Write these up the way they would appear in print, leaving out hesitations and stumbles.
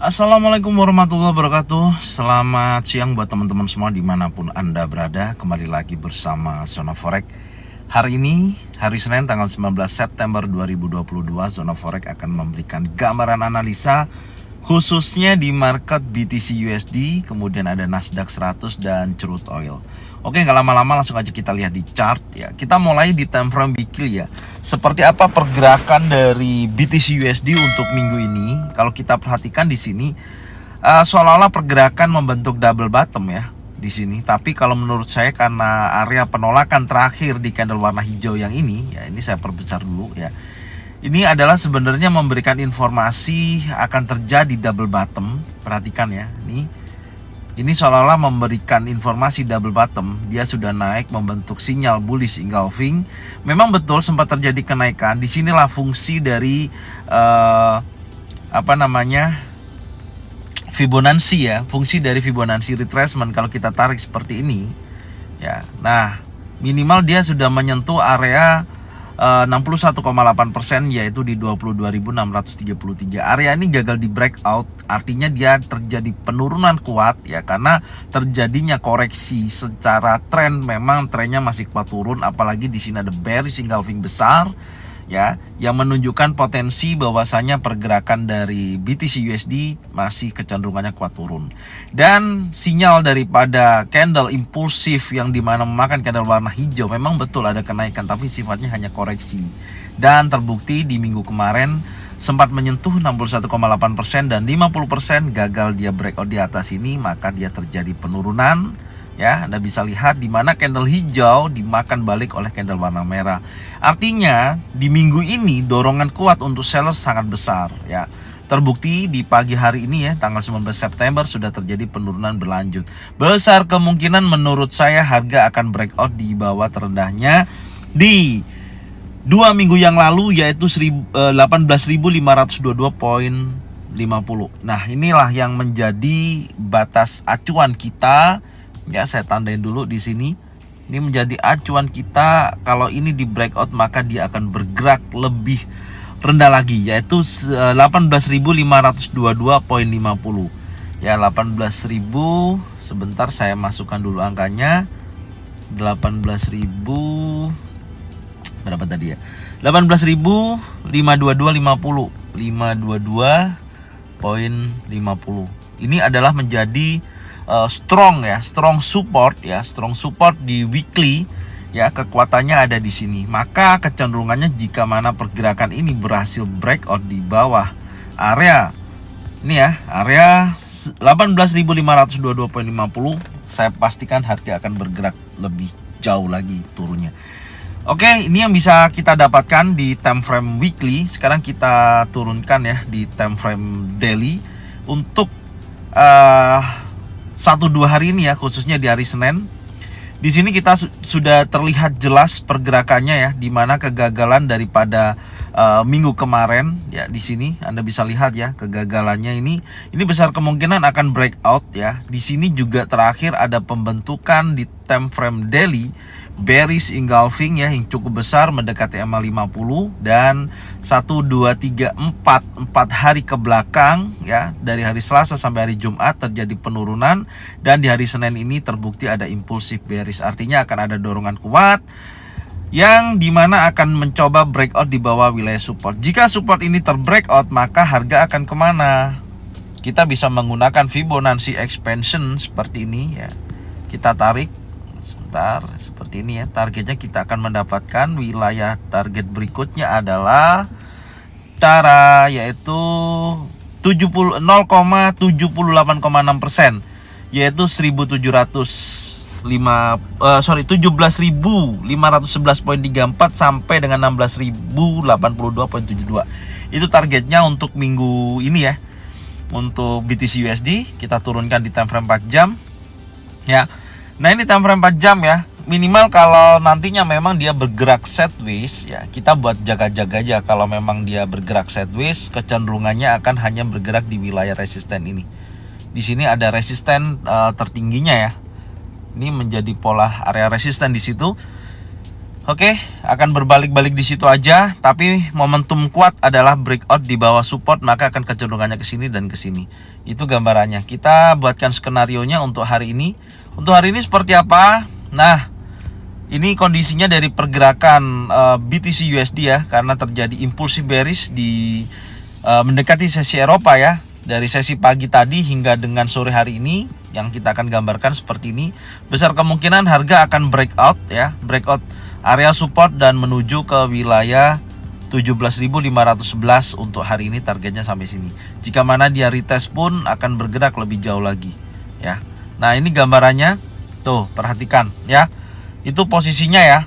Assalamualaikum warahmatullahi wabarakatuh. Selamat siang buat teman-teman semua dimanapun Anda berada. Kembali lagi bersama Zona Forex. Hari ini, hari Senin tanggal 19 September 2022, Zona Forex akan memberikan gambaran analisa khususnya di market BTC USD, kemudian ada Nasdaq 100 dan crude oil. Oke, nggak lama-lama langsung aja kita lihat di chart ya. Kita mulai di time frame weekly ya. Seperti apa pergerakan dari BTC USD untuk minggu ini? Kalau kita perhatikan di sini seolah-olah pergerakan membentuk double bottom ya di sini. Tapi kalau menurut saya karena area penolakan terakhir di candle warna hijau yang ini ya, ini saya perbesar dulu ya. Ini adalah sebenarnya memberikan informasi akan terjadi double bottom. Perhatikan ya, ini seolah-olah memberikan informasi double bottom. Dia sudah naik membentuk sinyal bullish engulfing. Memang betul sempat terjadi kenaikan. Disinilah fungsi dari Fibonacci ya. Fungsi dari Fibonacci retracement kalau kita tarik seperti ini ya. Nah, minimal dia sudah menyentuh area 61,8% yaitu di 22.633. Area ini gagal di breakout, artinya dia terjadi penurunan kuat ya, karena terjadinya koreksi secara tren. Memang trennya masih kuat turun, apalagi di sini ada bearish engulfing besar ya, yang menunjukkan potensi bahwasanya pergerakan dari BTC USD masih kecenderungannya kuat turun. Dan sinyal daripada candle impulsif yang dimana memakan candle warna hijau, memang betul ada kenaikan tapi sifatnya hanya koreksi. Dan terbukti di minggu kemarin sempat menyentuh 61,8% dan 50% gagal dia breakout di atas ini, maka dia terjadi penurunan. Ya, Anda bisa lihat di mana candle hijau dimakan balik oleh candle warna merah. Artinya di minggu ini dorongan kuat untuk seller sangat besar ya. Terbukti di pagi hari ini ya, tanggal 19 September sudah terjadi penurunan berlanjut. Besar kemungkinan menurut saya harga akan breakout di bawah terendahnya di 2 minggu yang lalu, yaitu 18.522.50. Nah, inilah yang menjadi batas acuan kita. Ya, saya tandain dulu di sini. Ini menjadi acuan kita. Kalau ini di breakout maka dia akan bergerak lebih rendah lagi, yaitu 18.522.50. Ya, 18.000. Sebentar saya masukkan dulu angkanya. 18.000 berapa tadi ya? 18.522.50. 522.50. Ini adalah menjadi strong support di weekly ya. Kekuatannya ada di sini. Maka kecenderungannya jika mana pergerakan ini berhasil breakout di bawah area ini ya, area 18.522.50, saya pastikan harga akan bergerak lebih jauh lagi turunnya. Oke, ini yang bisa kita dapatkan di time frame weekly. Sekarang kita turunkan ya di time frame daily untuk 1-2 hari ini ya, khususnya di hari Senin. Di sini kita sudah terlihat jelas pergerakannya ya, di mana kegagalan daripada minggu kemarin ya. Di sini Anda bisa lihat ya, kegagalannya ini besar kemungkinan akan breakout ya. Di sini juga terakhir ada pembentukan di time frame daily bearish engulfing ya, yang cukup besar mendekati MA50. Dan 1, 2, 3, 4 hari ke belakang ya, dari hari Selasa sampai hari Jumat terjadi penurunan, dan di hari Senin ini terbukti ada impulsif bearish. Artinya akan ada dorongan kuat yang dimana akan mencoba breakout di bawah wilayah support. Jika support ini terbreakout, maka harga akan kemana? Kita bisa menggunakan Fibonacci expansion seperti ini ya. Kita tarik sebentar seperti ini ya. Targetnya kita akan mendapatkan wilayah target berikutnya adalah yaitu 0,78,6%, yaitu 17.511.34 sampai dengan 16.082.72. Itu targetnya untuk minggu ini ya. Untuk BTC USD kita turunkan di time frame 4 jam ya. Nah, ini time frame 4 jam ya. Minimal kalau nantinya memang dia bergerak sideways ya, kita buat jaga-jaga aja. Kalau memang dia bergerak sideways, kecenderungannya akan hanya bergerak di wilayah resisten ini. Di sini ada resisten tertingginya ya. Ini menjadi pola area resisten di situ. Oke, akan berbalik-balik di situ aja, tapi momentum kuat adalah breakout di bawah support, maka akan kecenderungannya ke sini dan ke sini. Itu gambarannya. Kita buatkan skenarionya untuk hari ini. Untuk hari ini seperti apa? Nah, ini kondisinya dari pergerakan BTC USD ya, karena terjadi impulsif bearish di mendekati sesi Eropa ya. Dari sesi pagi tadi hingga dengan sore hari ini yang kita akan gambarkan seperti ini. Besar kemungkinan harga akan breakout ya, breakout area support dan menuju ke wilayah 17.511 untuk hari ini, targetnya sampai sini. Jika mana dia retest pun akan bergerak lebih jauh lagi ya. Nah, ini gambarannya. Tuh, perhatikan ya. Itu posisinya ya.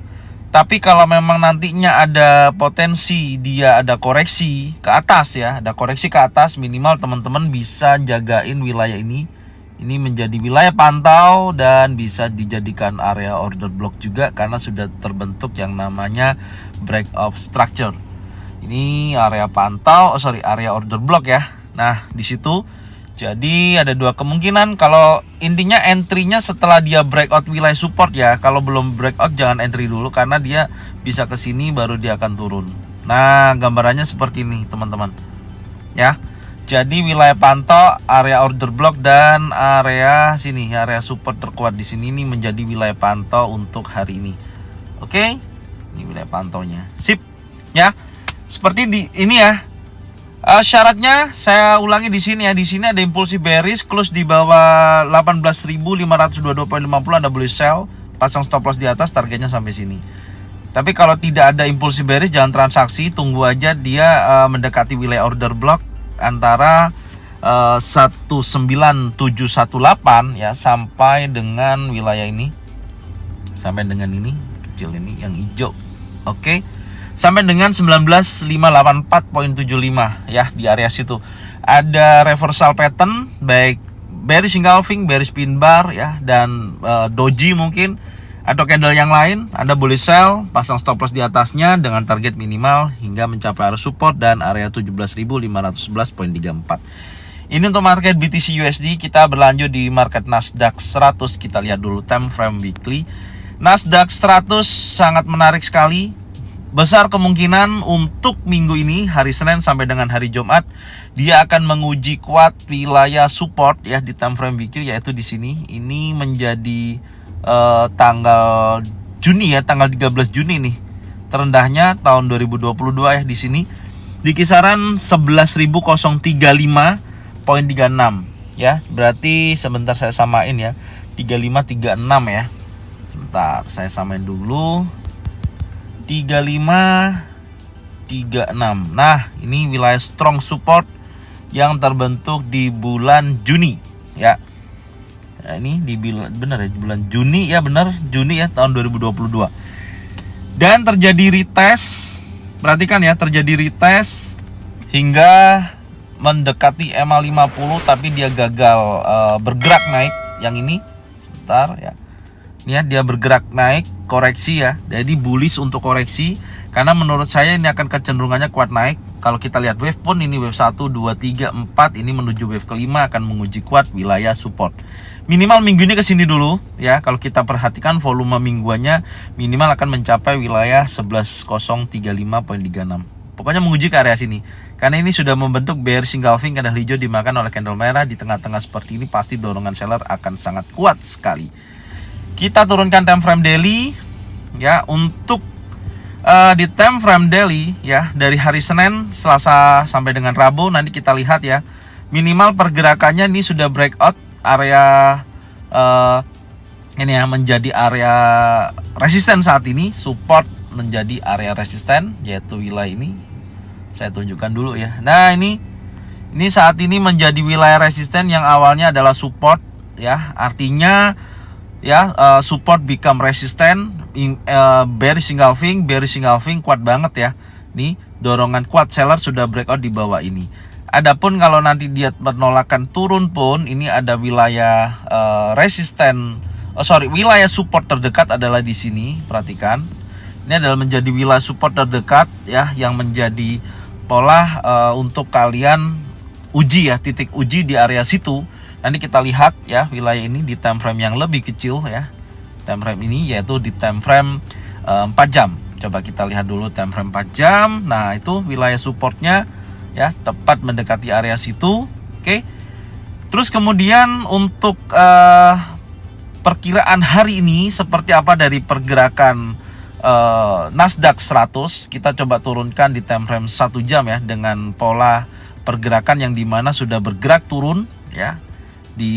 Tapi kalau memang nantinya ada potensi dia ada koreksi ke atas ya, ada koreksi ke atas, minimal teman-teman bisa jagain wilayah ini. Ini menjadi wilayah pantau dan bisa dijadikan area order block juga karena sudah terbentuk yang namanya breakout structure. Ini area pantau, area order block ya. Nah, di situ jadi ada dua kemungkinan. Kalau intinya entry-nya setelah dia breakout wilayah support ya. Kalau belum breakout jangan entry dulu karena dia bisa ke sini baru dia akan turun. Nah, gambarannya seperti ini, teman-teman. Ya. Jadi wilayah pantau, area order block dan area sini, area support terkuat di sini ini menjadi wilayah pantau untuk hari ini. Oke. Ini wilayah pantaunya. Sip. Ya. Seperti di ini ya. Syaratnya saya ulangi di sini ya. Di sini ada impulsif bearish, close di bawah 18.522.50, Anda boleh sell, pasang stop loss di atas, targetnya sampai sini. Tapi kalau tidak ada impulsif bearish jangan transaksi, tunggu aja dia mendekati wilayah order block antara 19718 ya sampai dengan wilayah ini. Sampai dengan ini, kecil ini yang hijau. Oke. Sampai dengan 19.584.75 ya, di area situ. Ada reversal pattern baik bearish engulfing, bearish pin bar ya, dan doji mungkin atau candle yang lain. Anda boleh sell, pasang stop loss di atasnya dengan target minimal hingga mencapai area support dan area 17.511.34. Ini untuk market BTC USD. Kita berlanjut di market Nasdaq 100. Kita lihat dulu time frame weekly. Nasdaq 100 sangat menarik sekali. Besar kemungkinan untuk minggu ini, hari Senin sampai dengan hari Jumat, dia akan menguji kuat wilayah support ya di time frame weekly, yaitu di sini. Ini menjadi tanggal Juni ya, tanggal 13 Juni nih. Terendahnya tahun 2022 ya di sini. Di kisaran 11.035.36 ya. Berarti sebentar saya samain ya. 3536 ya. Sebentar saya samain dulu. 3536. Nah, ini wilayah strong support yang terbentuk di bulan Juni ya. Nah, ini di benar ya, di bulan Juni ya, benar Juni ya tahun 2022. Dan terjadi retest. Perhatikan ya, terjadi retest hingga mendekati MA50 tapi dia gagal bergerak naik. Yang ini sebentar ya. Ini ya, dia bergerak naik, koreksi ya. Jadi bullish untuk koreksi karena menurut saya ini akan kecenderungannya kuat naik. Kalau kita lihat wave pun ini wave 1 2 3 4 ini menuju wave kelima akan menguji kuat wilayah support. Minimal minggu ini kesini dulu ya. Kalau kita perhatikan volume mingguannya minimal akan mencapai wilayah 11.035.36. Pokoknya menguji ke area sini. Karena ini sudah membentuk bearish engulfing, candle hijau dimakan oleh candle merah di tengah-tengah seperti ini, pasti dorongan seller akan sangat kuat sekali. Kita turunkan time frame daily ya. Untuk di time frame daily ya, dari hari Senin, Selasa sampai dengan Rabu, nanti kita lihat ya. Minimal pergerakannya ini sudah breakout area ini ya, menjadi area resisten saat ini, support menjadi area resisten, yaitu wilayah ini. Saya tunjukkan dulu ya. Nah, ini saat ini menjadi wilayah resisten yang awalnya adalah support ya. Artinya ya, support become resisten, bearish engulfing kuat banget ya. Nih, dorongan kuat, seller sudah breakout di bawah ini. Adapun kalau nanti dia penolakan turun pun, ini ada wilayah wilayah support terdekat adalah di sini. Perhatikan, ini adalah menjadi wilayah support terdekat ya, yang menjadi pola untuk kalian uji ya, titik uji di area situ. Nanti kita lihat ya wilayah ini di time frame yang lebih kecil ya. Time frame ini yaitu di time frame 4 jam. Coba kita lihat dulu time frame 4 jam. Nah, itu wilayah supportnya ya, tepat mendekati area situ. Oke. Terus kemudian untuk perkiraan hari ini seperti apa dari pergerakan Nasdaq 100, kita coba turunkan di time frame 1 jam ya, dengan pola pergerakan yang dimana sudah bergerak turun ya. Di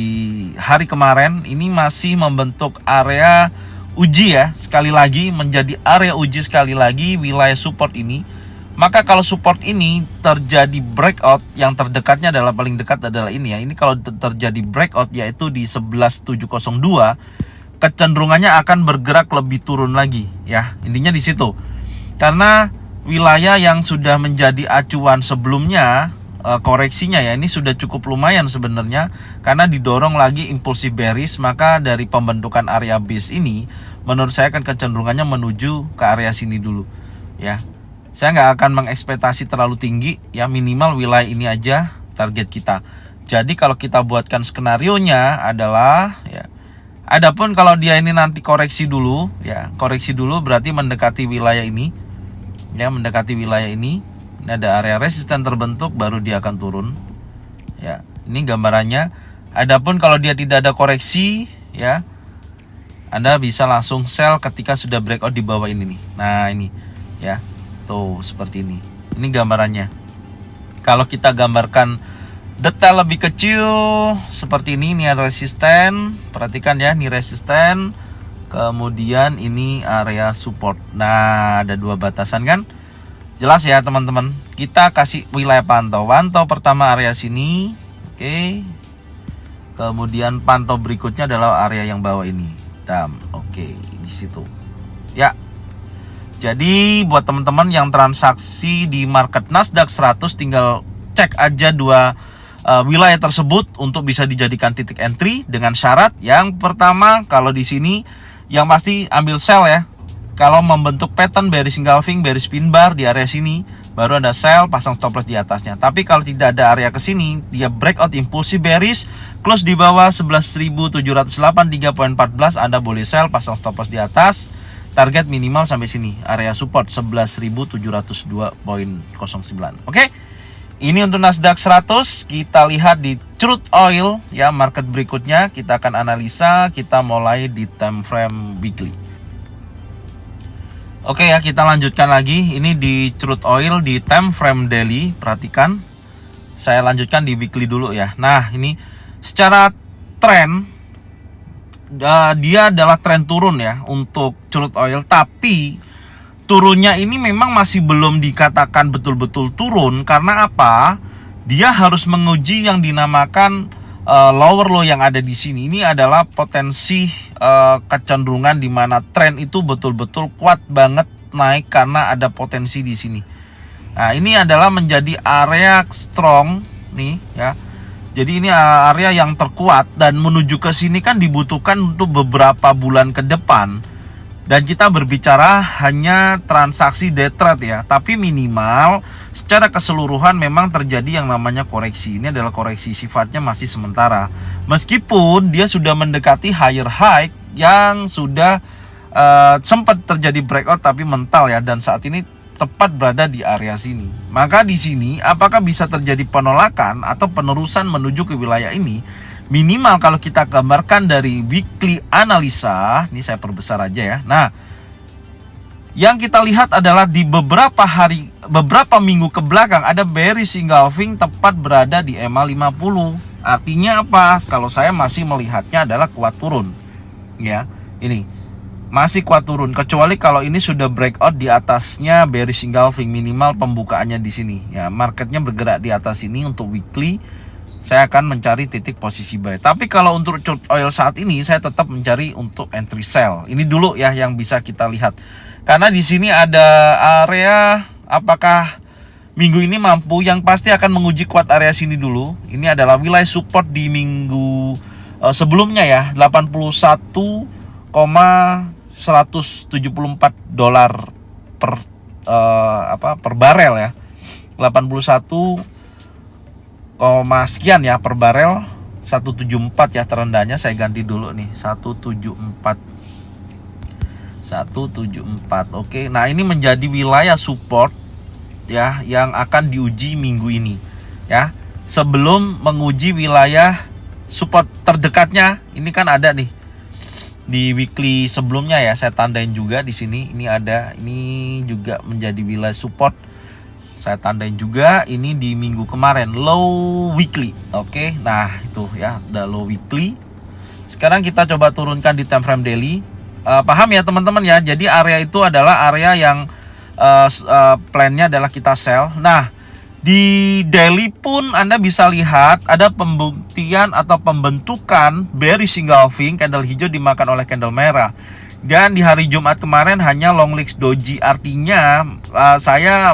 hari kemarin ini masih membentuk area uji ya, sekali lagi menjadi area uji sekali lagi wilayah support ini. Maka kalau support ini terjadi breakout, yang terdekatnya adalah paling dekat adalah ini ya. Ini kalau terjadi breakout yaitu di 11702, kecenderungannya akan bergerak lebih turun lagi ya. Intinya di situ. Karena wilayah yang sudah menjadi acuan sebelumnya, koreksinya ya ini sudah cukup lumayan sebenarnya, karena didorong lagi impulsif bearish. Maka dari pembentukan area base ini menurut saya akan kecenderungannya menuju ke area sini dulu ya. Saya nggak akan mengekspektasi terlalu tinggi ya, minimal wilayah ini aja target kita. Jadi kalau kita buatkan skenarionya adalah ya, adapun kalau dia ini nanti koreksi dulu ya, koreksi dulu berarti mendekati wilayah ini ya, mendekati wilayah ini. Ini ada area resisten terbentuk, baru dia akan turun ya. Ini gambarannya. Adapun kalau dia tidak ada koreksi ya, Anda bisa langsung sell ketika sudah breakout di bawah ini nih. Nah ini ya, tuh seperti ini. Ini gambarannya. Kalau kita gambarkan detail lebih kecil seperti ini ada resisten. Perhatikan ya, ini resisten. Kemudian ini area support. Nah, ada dua batasan kan? Jelas ya teman-teman. Kita kasih wilayah pantau. Pantau pertama area sini. Oke. Kemudian pantau berikutnya adalah area yang bawah ini. Oke, di situ. Ya. Jadi buat teman-teman yang transaksi di market Nasdaq 100, tinggal cek aja dua wilayah tersebut untuk bisa dijadikan titik entry dengan syarat. Yang pertama, kalau di sini yang pasti ambil sell ya. Kalau membentuk pattern bearish engulfing, bearish pin bar di area sini, baru ada sell, pasang stop loss di atasnya. Tapi kalau tidak ada area ke sini, dia breakout impulsif bearish, close di bawah 11.708.3.14, Anda boleh sell, pasang stop loss di atas. Target minimal sampai sini, area support 11.702.09. Oke. Ini untuk Nasdaq 100. Kita lihat di crude oil ya, market berikutnya kita akan analisa. Kita mulai di time frame weekly. Oke ya, kita lanjutkan lagi. Ini di crude oil di time frame daily. Perhatikan. Saya lanjutkan di weekly dulu ya. Nah, ini secara tren dia adalah tren turun ya untuk crude oil, tapi turunnya ini memang masih belum dikatakan betul-betul turun. Karena apa? Dia harus menguji yang dinamakan lower low yang ada di sini. Ini adalah potensi kecenderungan di mana tren itu betul-betul kuat banget naik karena ada potensi di sini. Nah, ini adalah menjadi area strong nih ya. Jadi ini area yang terkuat, dan menuju ke sini kan dibutuhkan untuk beberapa bulan ke depan. Dan kita berbicara hanya transaksi day trade ya, tapi minimal secara keseluruhan memang terjadi yang namanya koreksi. Ini adalah koreksi, sifatnya masih sementara. Meskipun dia sudah mendekati higher high yang sudah sempat terjadi breakout tapi mental ya, dan saat ini tepat berada di area sini. Maka di sini apakah bisa terjadi penolakan atau penerusan menuju ke wilayah ini? Minimal kalau kita gambarkan dari weekly analisa, ini saya perbesar aja ya. Nah, yang kita lihat adalah di beberapa minggu ke belakang ada bearish engulfing tepat berada di EMA 50. Artinya apa? Kalau saya masih melihatnya adalah kuat turun. Ya, ini masih kuat turun, kecuali kalau ini sudah breakout di atasnya bearish engulfing, minimal pembukaannya di sini. Ya, marketnya bergerak di atas ini untuk weekly. Saya akan mencari titik posisi buy. Tapi kalau untuk crude oil saat ini saya tetap mencari untuk entry sell. Ini dulu ya yang bisa kita lihat. Karena di sini ada area, apakah minggu ini mampu, yang pasti akan menguji kuat area sini dulu. Ini adalah wilayah support di minggu sebelumnya ya, 81,174 dolar per barel ya. 81 sekian ya per barel, 174 ya terendahnya, saya ganti dulu nih 174. 174. Oke. Nah, ini menjadi wilayah support ya yang akan diuji minggu ini ya. Sebelum menguji wilayah support terdekatnya, ini kan ada nih di weekly sebelumnya ya, saya tandain juga di sini. Ini ada, ini juga menjadi wilayah support. Saya tandain juga ini di minggu kemarin low weekly. Oke. Nah, itu ya, udah low weekly. Sekarang kita coba turunkan di time frame daily. Paham ya teman-teman ya. Jadi area itu adalah area yang plannya adalah kita sell. Nah, di daily pun Anda bisa lihat ada pembuktian atau pembentukan bearish engulfing, candle hijau dimakan oleh candle merah. Dan di hari Jumat kemarin hanya long legs doji, artinya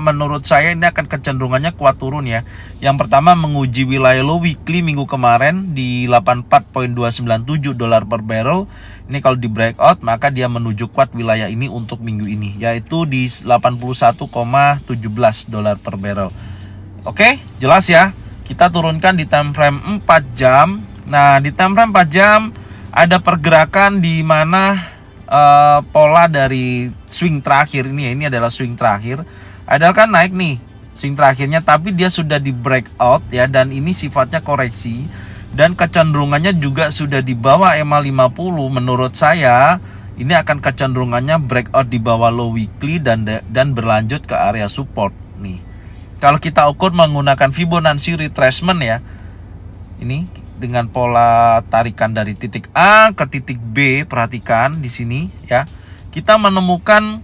menurut saya ini akan kecenderungannya kuat turun ya. Yang pertama menguji wilayah low weekly minggu kemarin di 84.297 dolar per barrel. Ini kalau di breakout maka dia menuju kuat wilayah ini untuk minggu ini, yaitu di 81,17 dolar per barrel. Oke, jelas ya. Kita turunkan di time frame 4 jam. Nah, di time frame 4 jam ada pergerakan di mana pola dari swing terakhir ini ya, ini adalah swing terakhir. Adalah kan naik nih swing terakhirnya, tapi dia sudah di breakout ya, dan ini sifatnya koreksi dan kecenderungannya juga sudah di bawah EMA 50. Menurut saya ini akan kecenderungannya breakout di bawah low weekly dan berlanjut ke area support nih. Kalau kita ukur menggunakan Fibonacci retracement ya, ini dengan pola tarikan dari titik A ke titik B, perhatikan di sini ya. Kita menemukan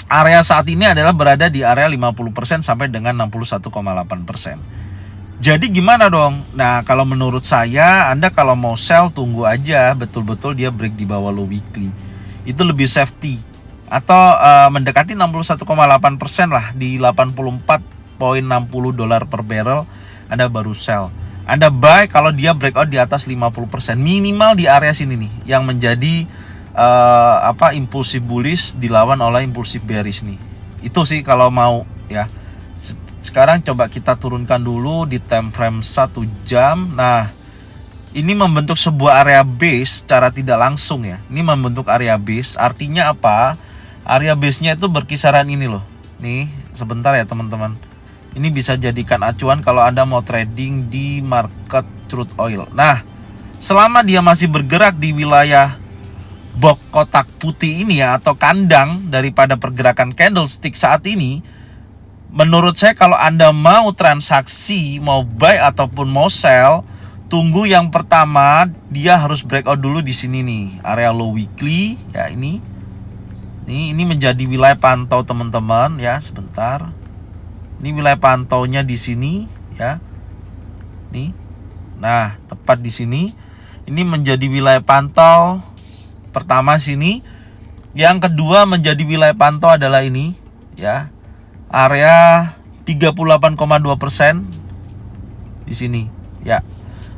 area saat ini adalah berada di area 50% sampai dengan 61,8%. Jadi gimana dong? Nah, kalau menurut saya Anda kalau mau sell tunggu aja betul-betul dia break di bawah low weekly. Itu lebih safety. Atau mendekati 61,8% lah, di 84.60 dolar per barrel Anda baru sell. Anda buy kalau dia breakout di atas 50%, minimal di area sini nih yang menjadi impulsif bullish dilawan oleh impulsif bearish nih. Itu sih kalau mau ya. Sekarang coba kita turunkan dulu di time frame 1 jam. Nah, ini membentuk sebuah area base secara tidak langsung ya. Ini membentuk area base, artinya apa? Area base-nya itu berkisaran ini loh. Nih, sebentar ya teman-teman. Ini bisa jadikan acuan kalau Anda mau trading di market crude oil. Nah, selama dia masih bergerak di wilayah box kotak putih ini ya, atau kandang daripada pergerakan candlestick saat ini, menurut saya kalau Anda mau transaksi, mau buy ataupun mau sell, tunggu yang pertama dia harus breakout dulu di sini nih, area low weekly ya. Ini menjadi wilayah pantau teman-teman ya. Sebentar. Ini wilayah pantaunya di sini ya. Nih. Nah, tepat di sini. Ini menjadi wilayah pantau pertama sini. Yang kedua menjadi wilayah pantau adalah ini ya. Area 38,2% di sini ya.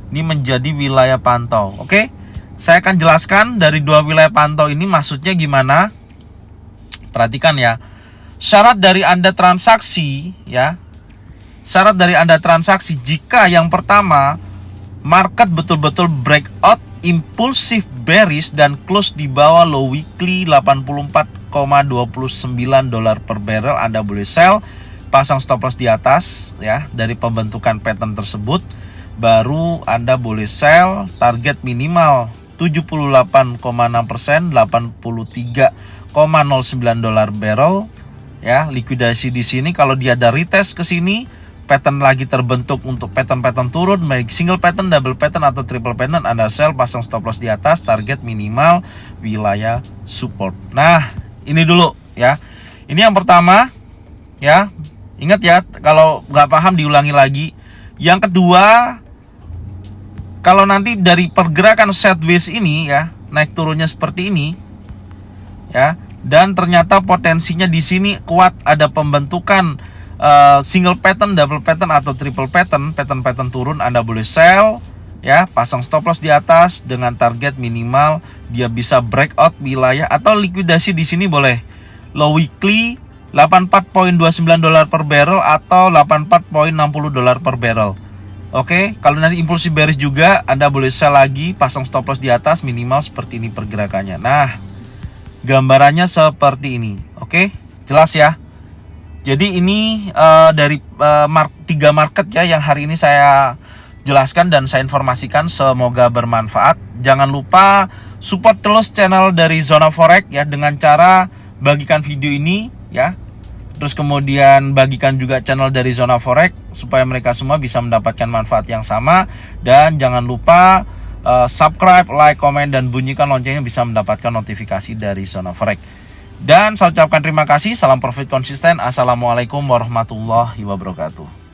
Ini menjadi wilayah pantau. Oke. Saya akan jelaskan dari dua wilayah pantau ini maksudnya gimana. Perhatikan ya. Syarat dari Anda transaksi ya. Syarat dari Anda transaksi jika yang pertama market betul-betul breakout impulsif bearish dan close di bawah low weekly 84,29 dolar per barrel, Anda boleh sell, pasang stop loss di atas ya dari pembentukan pattern tersebut. Baru Anda boleh sell, target minimal 78,6%, 83,09 dolar barrel ya. Likuidasi di sini kalau dia ada retest ke sini, pattern lagi terbentuk untuk pattern turun, baik single pattern, double pattern atau triple pattern, Anda sell, pasang stop loss di atas, target minimal wilayah support. Nah, ini dulu ya. Ini yang pertama ya. Ingat ya, kalau nggak paham diulangi lagi. Yang kedua, kalau nanti dari pergerakan sideways ini ya, naik turunnya seperti ini ya, dan ternyata potensinya di sini kuat, ada pembentukan single pattern, double pattern atau triple pattern, pattern turun, Anda boleh sell ya, pasang stop loss di atas dengan target minimal dia bisa breakout wilayah atau likuidasi di sini boleh. Low weekly 84.29 dolar per barrel atau 84.60 dolar per barrel. Oke, kalau nanti impulsif bearish juga Anda boleh sell lagi, pasang stop loss di atas minimal seperti ini pergerakannya. Nah, gambarannya seperti ini. Oke, jelas ya. Jadi ini dari 3 market ya yang hari ini saya jelaskan dan saya informasikan, semoga bermanfaat. Jangan lupa support terus channel dari Zona Forex ya dengan cara bagikan video ini ya. Terus kemudian bagikan juga channel dari Zona Forex supaya mereka semua bisa mendapatkan manfaat yang sama. Dan jangan lupa subscribe, like, komen, dan bunyikan loncengnya bisa mendapatkan notifikasi dari Zona Forex. Dan saya ucapkan terima kasih. Salam profit konsisten. Assalamualaikum warahmatullahi wabarakatuh.